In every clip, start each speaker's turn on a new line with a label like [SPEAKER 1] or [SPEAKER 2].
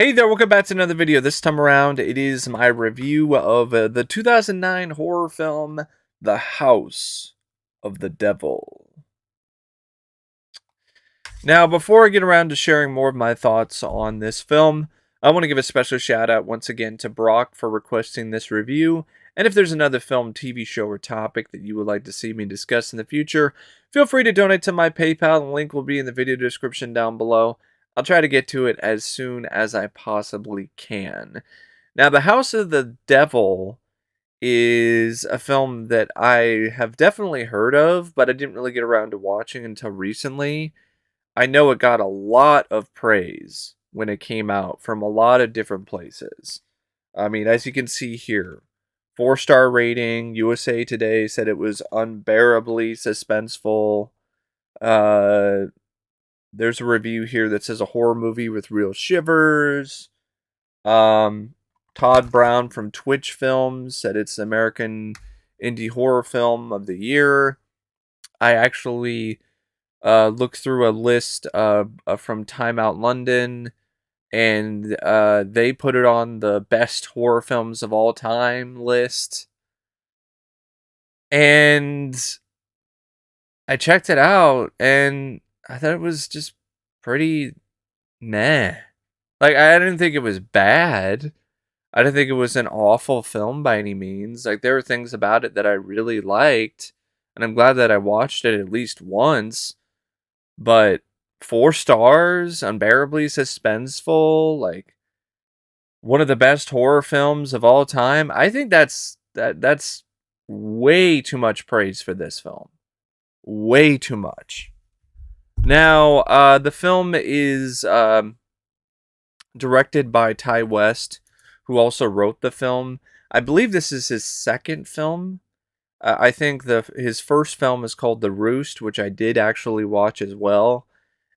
[SPEAKER 1] Hey there, welcome back to another video. This time around, it is my review of the 2009 horror film, The House of the Devil. Now, before I get around to sharing more of my thoughts on this film, I want to give a special shout out once again to Brock for requesting this review. And if there's another film, TV show, or topic that you would like to see me discuss in the future, feel free to donate to my PayPal. The link will be in the video description down below. I'll try to get to it as soon as I possibly can. Now, The House of the Devil is a film that I have definitely heard of, but I didn't really get around to watching until recently. I know it got a lot of praise when it came out from a lot of different places. I mean, as you can see here, 4-star rating. USA Today said it was unbearably suspenseful. Uh, there's a review here that says a horror movie with real shivers. Um, Todd Brown from Twitch Films said it's the American indie horror film of the year. I actually looked through a list from Time Out London, and they put it on the best horror films of all time list. And I checked it out, and I thought it was just pretty meh. Like, I didn't think it was bad. I didn't think it was an awful film by any means. Like, there were things about it that I really liked, and I'm glad that I watched it at least once. But 4 stars, unbearably suspenseful, like one of the best horror films of all time. I think that's way too much praise for this film. Way too much. Now, the film is directed by Ty West, who also wrote the film. I believe this is his second film. I think his first film is called The Roost, which I did actually watch as well.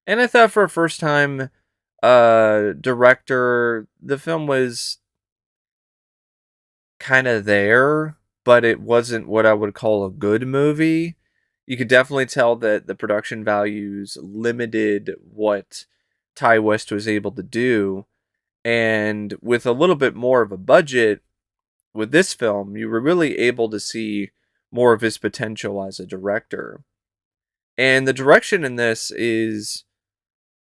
[SPEAKER 1] And I thought for a first time director, the film was kind of there, but it wasn't what I would call a good movie. You could definitely tell that the production values limited what Ty West was able to do. And with a little bit more of a budget with this film, you were really able to see more of his potential as a director. And the direction in this is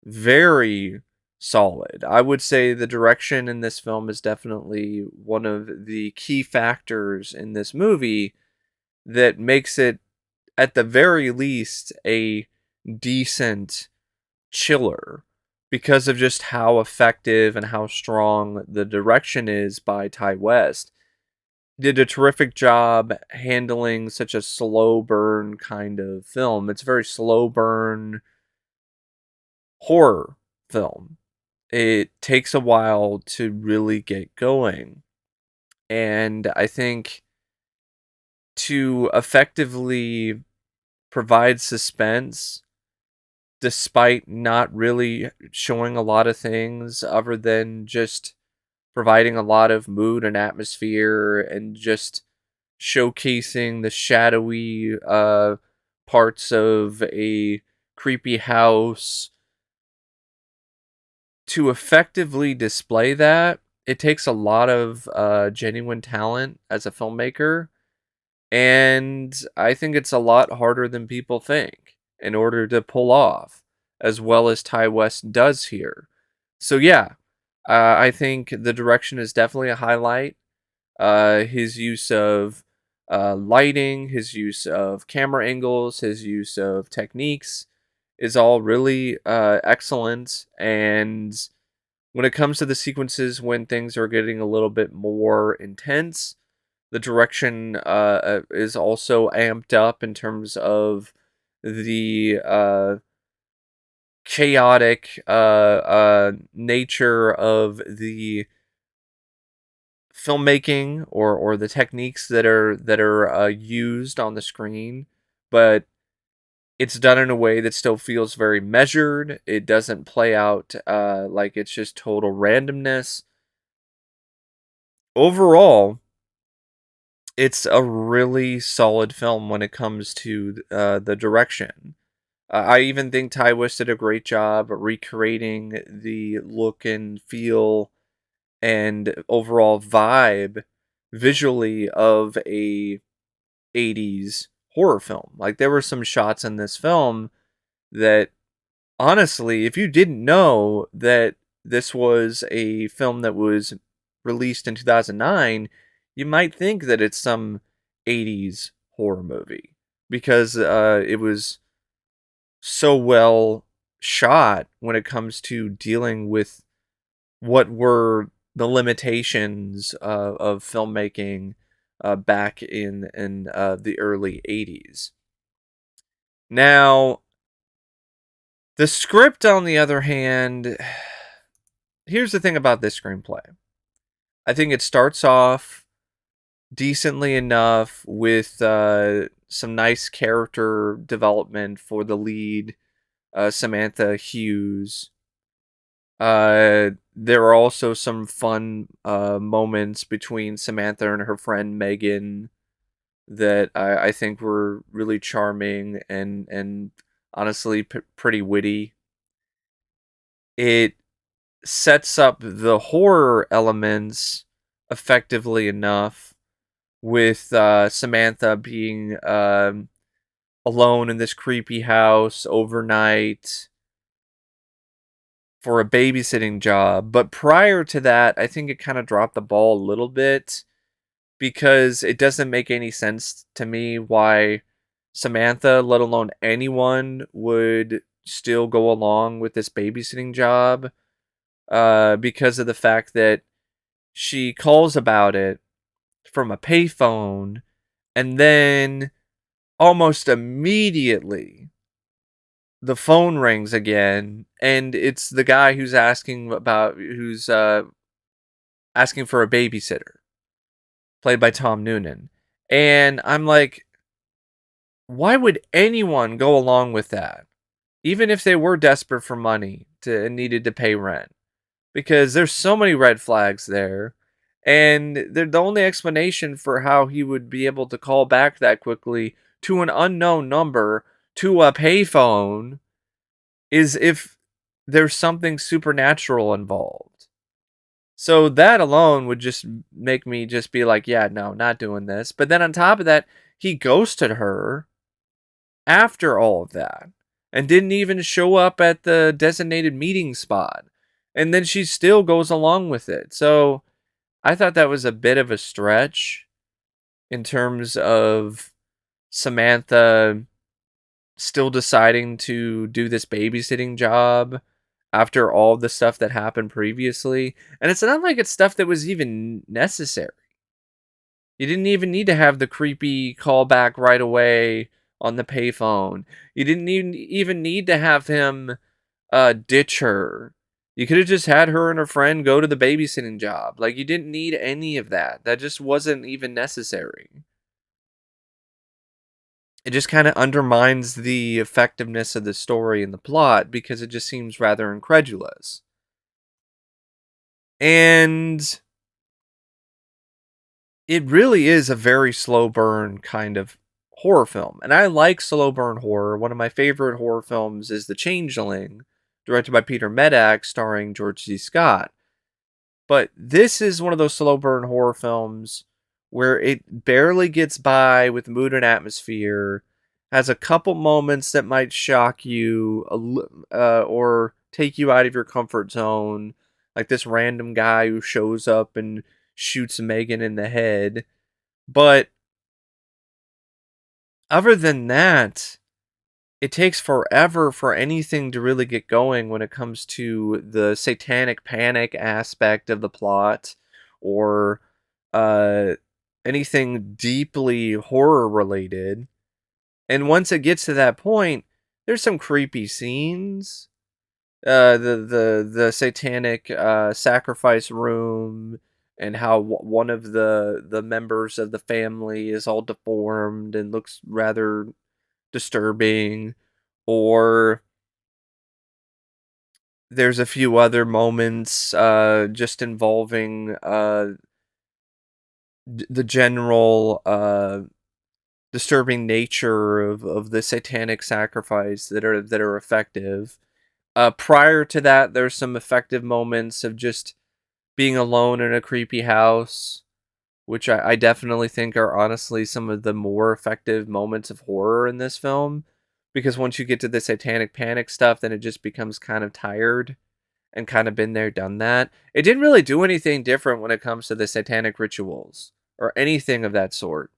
[SPEAKER 1] very solid. I would say the direction in this film is definitely one of the key factors in this movie that makes it, at the very least, a decent chiller because of just how effective and how strong the direction is by Ty West. Did a terrific job handling such a slow burn kind of film. It's a very slow burn horror film. It takes a while to really get going. And I think to effectively provide suspense, despite not really showing a lot of things other than just providing a lot of mood and atmosphere and just showcasing the shadowy parts of a creepy house. To effectively display that, it takes a lot of genuine talent as a filmmaker, and I think it's a lot harder than people think in order to pull off, as well as Ty West does here. So yeah, I think the direction is definitely a highlight. His use of lighting, his use of camera angles, his use of techniques is all really excellent. And when it comes to the sequences when things are getting a little bit more intense, the direction is also amped up in terms of the chaotic nature of the filmmaking or the techniques that are used on the screen, but it's done in a way that still feels very measured. It doesn't play out like it's just total randomness. Overall, it's a really solid film when it comes to the direction. I even think Ty West did a great job recreating the look and feel and overall vibe visually of a 80s horror film. Like, there were some shots in this film that, honestly, if you didn't know that this was a film that was released in 2009, you might think that it's some 80s horror movie, because it was so well shot when it comes to dealing with what were the limitations of filmmaking back in the early 80s. Now, the script, on the other hand, here's the thing about this screenplay. I think it starts off decently enough with some nice character development for the lead, Samantha Hughes. There are also some fun moments between Samantha and her friend Megan that I think were really charming and honestly pretty witty. It sets up the horror elements effectively enough, with Samantha being alone in this creepy house overnight for a babysitting job. But prior to that, I think it kind of dropped the ball a little bit, because it doesn't make any sense to me why Samantha, let alone anyone, would still go along with this babysitting job, because of the fact that she calls about it from a payphone, and then almost immediately the phone rings again, and it's the guy who's asking for a babysitter, played by Tom Noonan. And I'm like, why would anyone go along with that? Even if they were desperate for money and needed to pay rent. Because there's so many red flags there. And the only explanation for how he would be able to call back that quickly to an unknown number to a payphone is if there's something supernatural involved. So that alone would just make me just be like, yeah, no, not doing this. But then on top of that, he ghosted her after all of that and didn't even show up at the designated meeting spot. And then she still goes along with it. So I thought that was a bit of a stretch in terms of Samantha still deciding to do this babysitting job after all the stuff that happened previously. And it's not like it's stuff that was even necessary. You didn't even need to have the creepy callback right away on the payphone. You didn't even need to have him ditch her. You could have just had her and her friend go to the babysitting job. Like, you didn't need any of that. That just wasn't even necessary. It just kind of undermines the effectiveness of the story and the plot, because it just seems rather incredulous. And it really is a very slow burn kind of horror film. And I like slow burn horror. One of my favorite horror films is The Changeling, directed by Peter Medak, starring George C. Scott. But this is one of those slow burn horror films where it barely gets by with mood and atmosphere, has a couple moments that might shock you or take you out of your comfort zone, like this random guy who shows up and shoots Megan in the head. But other than that, it takes forever for anything to really get going when it comes to the satanic panic aspect of the plot, or uh, anything deeply horror related. And once it gets to that point, there's some creepy scenes. The satanic sacrifice room, and how one of the members of the family is all deformed and looks rather disturbing. Or there's a few other moments just involving the general disturbing nature of the satanic sacrifice that are effective. Prior to that, there's some effective moments of just being alone in a creepy house, which I definitely think are honestly some of the more effective moments of horror in this film. Because once you get to the satanic panic stuff, then it just becomes kind of tired and kind of been there, done that. It didn't really do anything different when it comes to the satanic rituals or anything of that sort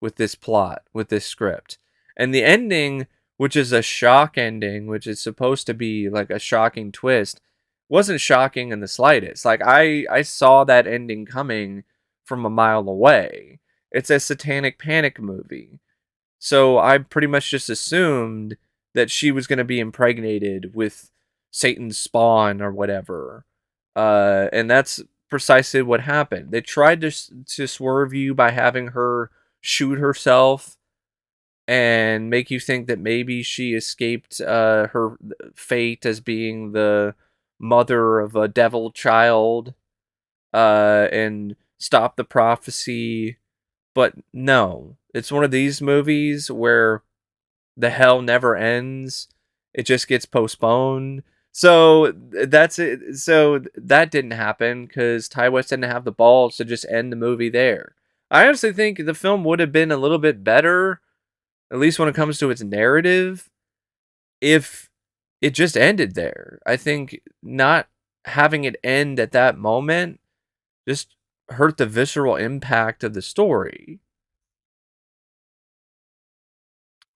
[SPEAKER 1] with this plot, with this script. And the ending, which is a shock ending, which is supposed to be like a shocking twist, wasn't shocking in the slightest. Like I saw that ending coming from a mile away. It's a satanic panic movie. So I pretty much just assumed that she was going to be impregnated with Satan's spawn or whatever. And that's precisely what happened. They tried to swerve you by having her shoot herself and make you think that maybe she escaped her fate as being the mother of a devil child and stop the prophecy. But no, it's one of these movies where the hell never ends. It just gets postponed. So that's it. So that didn't happen because Ty West didn't have the balls to just end the movie there. I honestly think the film would have been a little bit better, at least when it comes to its narrative, if it just ended there. I think not having it end at that moment just hurt the visceral impact of the story.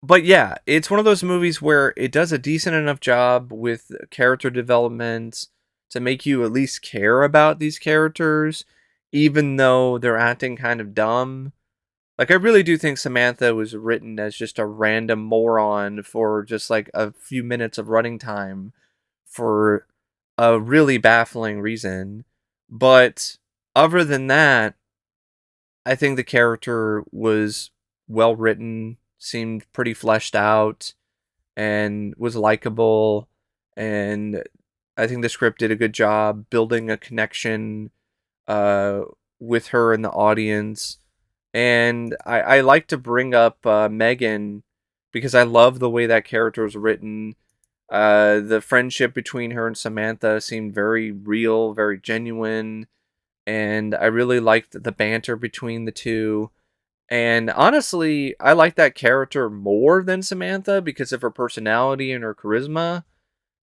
[SPEAKER 1] But yeah, it's one of those movies where it does a decent enough job with character development to make you at least care about these characters, even though they're acting kind of dumb. Like, I really do think Samantha was written as just a random moron for just like a few minutes of running time for a really baffling reason. But other than that, I think the character was well written, seemed pretty fleshed out, and was likable. And I think the script did a good job building a connection uh, with her in the audience. And I like to bring up Megan because I love the way that character was written. The friendship between her and Samantha seemed very real, very genuine, and I really liked the banter between the two. And honestly, I like that character more than Samantha because of her personality and her charisma.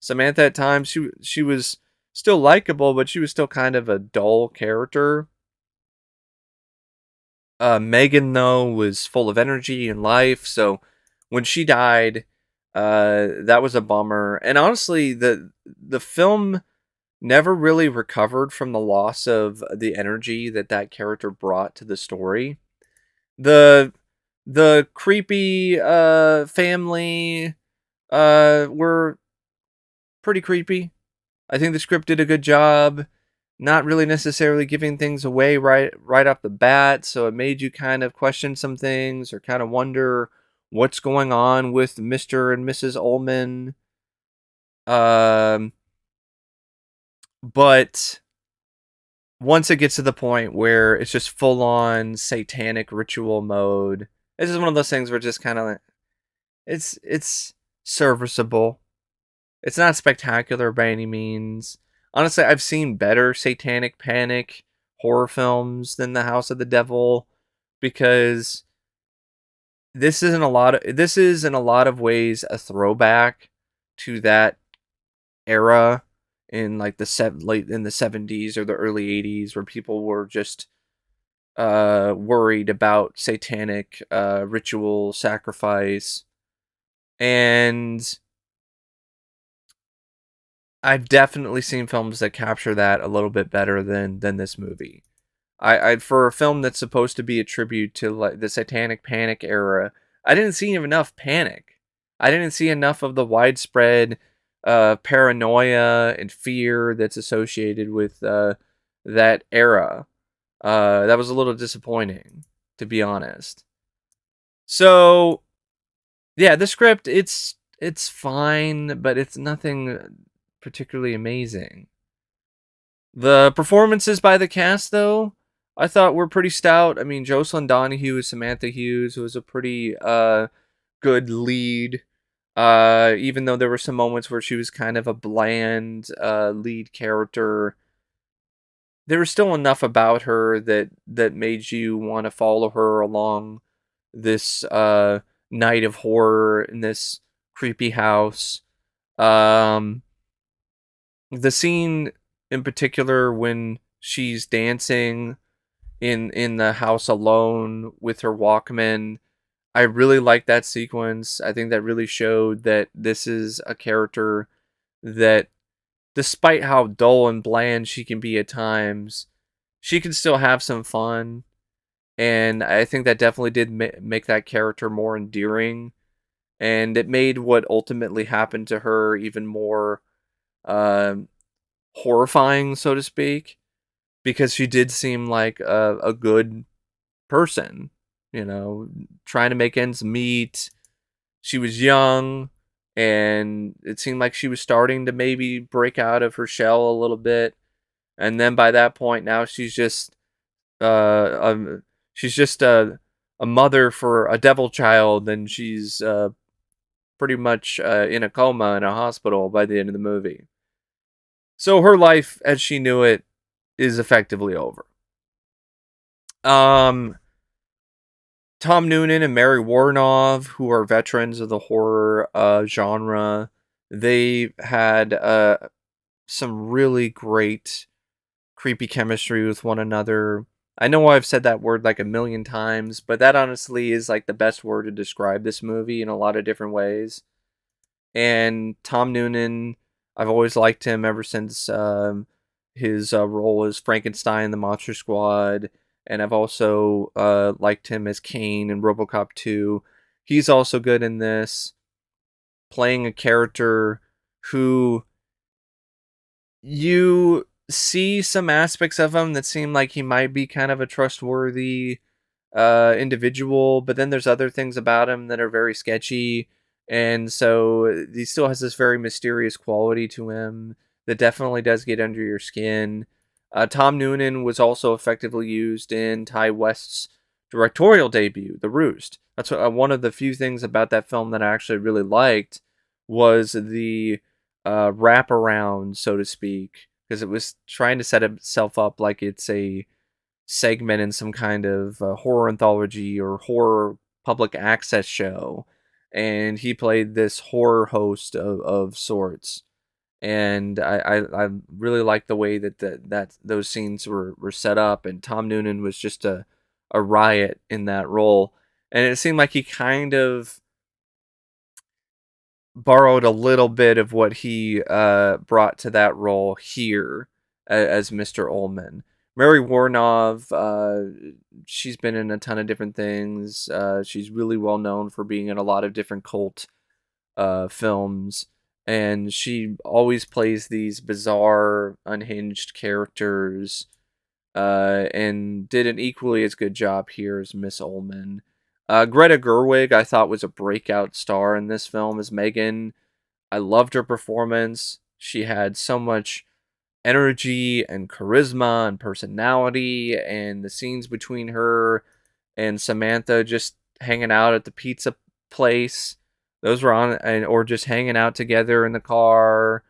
[SPEAKER 1] Samantha at times she was still likable, but she was still kind of a dull character. Megan though was full of energy and life, so when she died, that was a bummer. And honestly, the film never really recovered from the loss of the energy that that character brought to the story. The the creepy family were pretty creepy. I think the script did a good job, not really necessarily giving things away right off the bat, so it made you kind of question some things or kind of wonder what's going on with Mr. and Mrs. Ullman. Um, but once it gets to the point where it's just full on satanic ritual mode, this is one of those things where just kind of like it's serviceable. It's not spectacular by any means. Honestly, I've seen better satanic panic horror films than The House of the Devil because this is in a lot of ways a throwback to that era in like late in the 70s or the early 80s where people were just worried about satanic ritual sacrifice. And I've definitely seen films that capture that a little bit better than this movie. I for a film that's supposed to be a tribute to like the Satanic Panic era, I didn't see enough panic. I didn't see enough of the widespread paranoia and fear that's associated with that era. That was a little disappointing, to be honest. So yeah, the script it's fine, but it's nothing particularly amazing. The performances by the cast, though, I thought were pretty stout. I mean, Jocelin Donahue as Samantha Hughes was a pretty good lead. Even though there were some moments where she was kind of a bland lead character, there was still enough about her that made you want to follow her along this night of horror in this creepy house. Um, the scene in particular when she's dancing in the house alone with her Walkman, I really like that sequence. I think that really showed that this is a character that, despite how dull and bland she can be at times, she can still have some fun. And I think that definitely did make that character more endearing. And it made what ultimately happened to her even more um horrifying, so to speak, because she did seem like a good person, you know, trying to make ends meet. She was young, and it seemed like she was starting to maybe break out of her shell a little bit. And then by that point, now she's just a mother for a devil child, and she's pretty much in a coma in a hospital by the end of the movie. So her life, as she knew it, is effectively over. Um, Tom Noonan and Mary Woronov, who are veterans of the horror genre, they had some really great creepy chemistry with one another. I know I've said that word like a million times, but that honestly is like the best word to describe this movie in a lot of different ways. And Tom Noonan, I've always liked him ever since his role as Frankenstein in the Monster Squad, and I've also liked him as Kane in RoboCop 2. He's also good in this, playing a character who you see some aspects of him that seem like he might be kind of a trustworthy individual, but then there's other things about him that are very sketchy, and so he still has this very mysterious quality to him that definitely does get under your skin. Tom Noonan was also effectively used in Ty West's directorial debut, The Roost. That's one of the few things about that film that I actually really liked was the wraparound, so to speak, because it was trying to set itself up like it's a segment in some kind of horror anthology or horror public access show, and he played this horror host of sorts. And I really like the way that those scenes were set up, and Tom Noonan was just a riot in that role, and it seemed like he kind of borrowed a little bit of what he brought to that role here as Mr. Ullman. Mary Woronov, she's been in a ton of different things. She's really well known for being in a lot of different cult films, and she always plays these bizarre, unhinged characters, and did an equally as good job here as Miss Ullman. Greta Gerwig, I thought, was a breakout star in this film as Megan. I loved her performance. She had so much energy and charisma and personality, and the scenes between her and Samantha just hanging out at the pizza place, those were on, or just hanging out together in the car,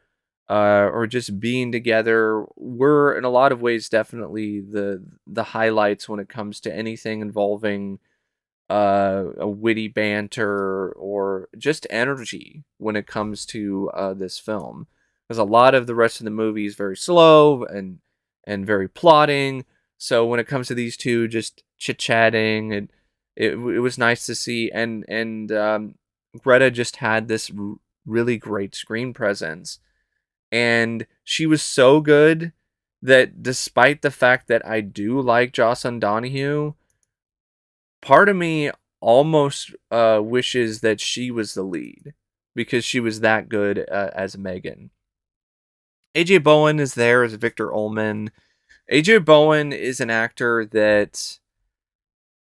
[SPEAKER 1] or just being together, were in a lot of ways definitely the highlights when it comes to anything involving a witty banter or just energy when it comes to this film. Because a lot of the rest of the movie is very slow and very plotting. So when it comes to these two just chit chatting, and it was nice to see. And Greta just had this really great screen presence, and she was so good that despite the fact that I do like Jocelin Donahue, part of me almost wishes that she was the lead because she was that good as Megan. AJ Bowen is there as Victor Ullman. AJ Bowen is an actor that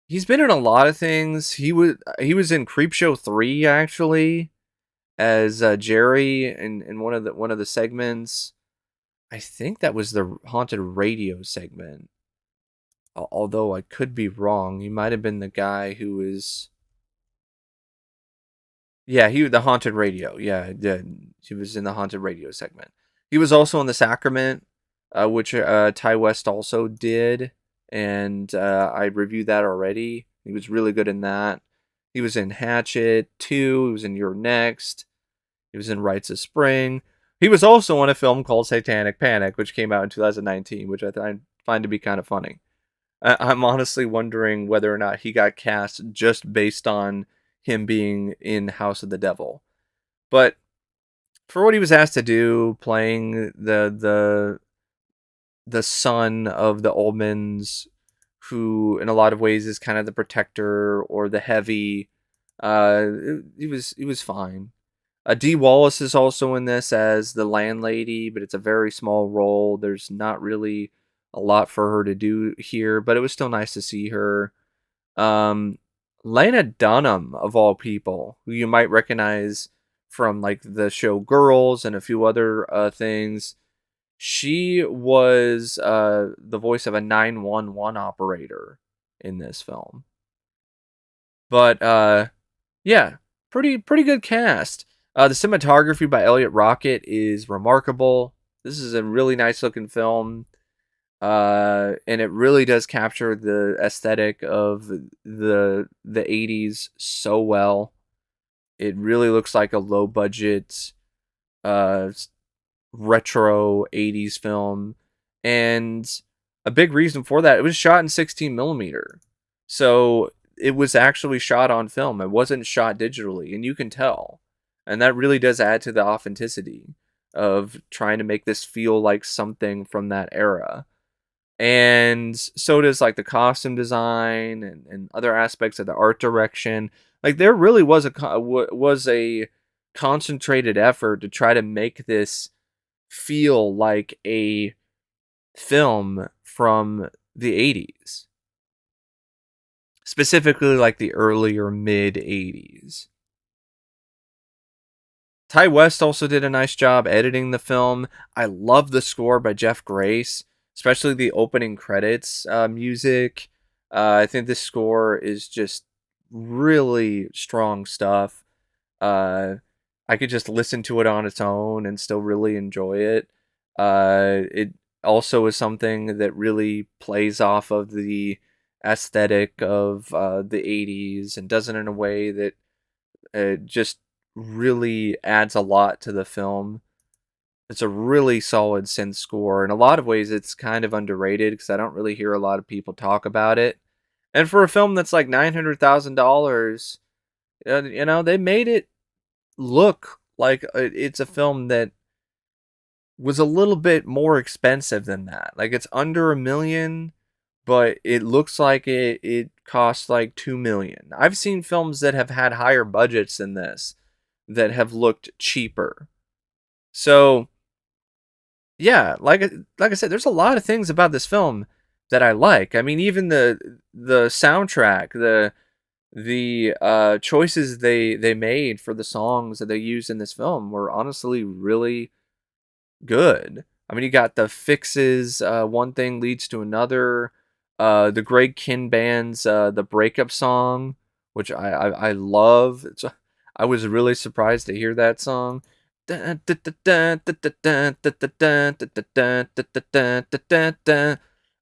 [SPEAKER 1] he's been in a lot of things. He was in Creepshow 3 actually as Jerry in one of the segments. I think that was the haunted radio segment. Although I could be wrong. He might have been the guy who was. Yeah, the haunted radio. Yeah, he was in the haunted radio segment. He was also in the Sacrament. which Ty West also did, and I reviewed that already. He was really good in that. He was in Hatchet 2. He was in Your Next. He was in Rites of Spring. He was also in a film called Satanic Panic, which came out in 2019, which I find to be kind of funny. I'm honestly wondering whether or not he got cast just based on him being in House of the Devil. But for what he was asked to do, playing the son of the Ullmans, who in a lot of ways is kind of the protector or the heavy, he was fine. Dee Wallace is also in this as the landlady, but it's a very small role. There's not really a lot for her to do here, but it was still nice to see her. Um, Lena Dunham, of all people, who you might recognize from like the show Girls and a few other things. She was the voice of a 911 operator in this film. But yeah, pretty good cast. The cinematography by Elliot Rocket is remarkable. This is a really nice looking film, and it really does capture the aesthetic of the 80s so well. It really looks like a low budget uh, retro 80s film, and a big reason for that, it was shot in 16 millimeter, so it was actually shot on film. It wasn't shot digitally, and you can tell, and that really does add to the authenticity of trying to make this feel like something from that era. And so does like the costume design and other aspects of the art direction. Like there really was a concentrated effort to try to make this feel like a film from the 80s, specifically like the early or mid 80s. Ty West also did a nice job editing the film. I love the score by Jeff Grace, especially the opening credits music. I think this score is just really strong stuff. Uh, I could just listen to it on its own and still really enjoy it. It also is something that really plays off of the aesthetic of the 80s and does it in a way that just really adds a lot to the film. It's a really solid synth score. In a lot of ways, it's kind of underrated because I don't really hear a lot of people talk about it. And for a film that's like $900,000, they made it look like it's a film that was a little bit more expensive than that. Like it's under $1 million, but it looks like it costs like $2 million. I've seen films that have had higher budgets than this that have looked cheaper. So yeah, like I said, there's a lot of things about this film that I like. I mean, even the soundtrack, the choices they made for the songs that they used in this film were honestly really good. I mean, you got the fixes. One thing leads to another. The Greg Kihn band's the breakup song, which I love. I was really surprised to hear that song.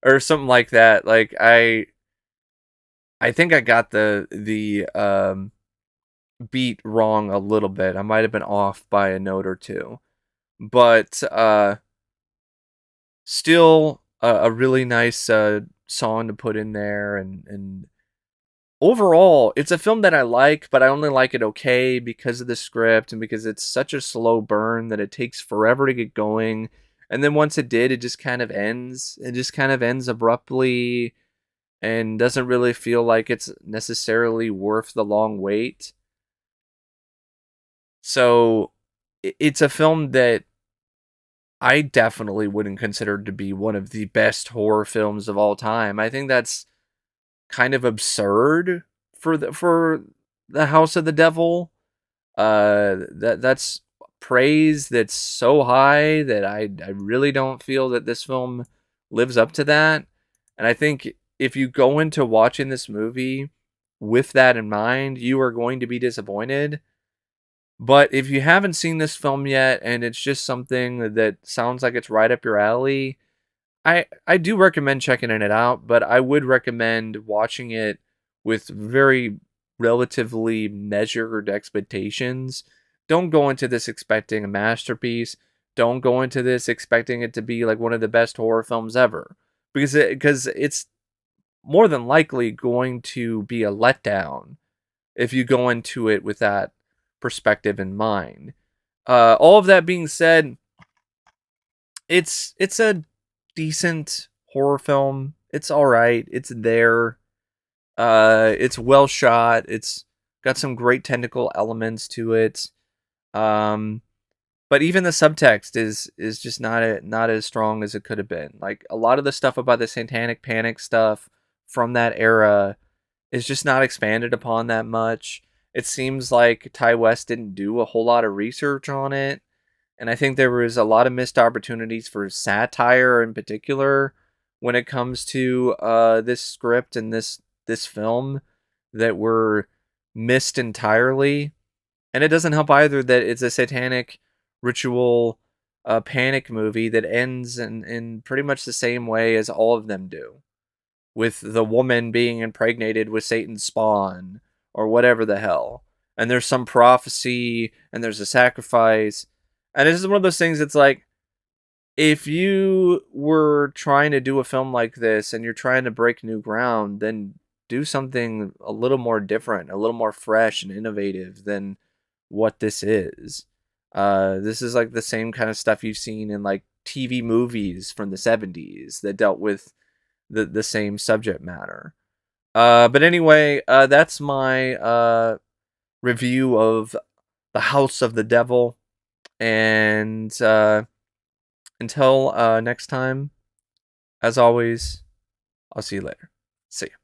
[SPEAKER 1] Or something like that. Like I think I got the beat wrong a little bit. I might have been off by a note or two. But still a really nice song to put in there, and overall it's a film that I like, but I only like it okay because of the script and because it's such a slow burn that it takes forever to get going, and then once it did, it just kind of ends abruptly and doesn't really feel like it's necessarily worth the long wait. So it's a film that I definitely wouldn't consider to be one of the best horror films of all time. I think that's kind of absurd for the House of the Devil. That's praise that's so high that I really don't feel that this film lives up to that. And I think if you go into watching this movie with that in mind, you are going to be disappointed. But if you haven't seen this film yet and it's just something that sounds like it's right up your alley, I do recommend checking it out, but I would recommend watching it with very relatively measured expectations. Don't go into this expecting a masterpiece. Don't go into this expecting it to be like one of the best horror films ever, because it's more than likely going to be a letdown if you go into it with that perspective in mind. All of that being said, it's a decent horror film. It's all right. It's there. It's well shot. It's got some great technical elements to it. Um, but even the subtext is just not as strong as it could have been. Like a lot of the stuff about the Satanic Panic stuff from that era is just not expanded upon that much. It seems like Ty West didn't do a whole lot of research on it, and I think there was a lot of missed opportunities for satire in particular when it comes to this script and this film that were missed entirely. And it doesn't help either that it's a satanic ritual panic movie that ends in pretty much the same way as all of them do, with the woman being impregnated with Satan's spawn or whatever the hell. And there's some prophecy and there's a sacrifice. And this is one of those things that's like, if you were trying to do a film like this and you're trying to break new ground, then do something a little more different, a little more fresh and innovative than what this is. This is like the same kind of stuff you've seen in like TV movies from the 70s that dealt with the same subject matter. But anyway, that's my review of The House of the Devil. And until next time, as always, I'll see you later. See ya.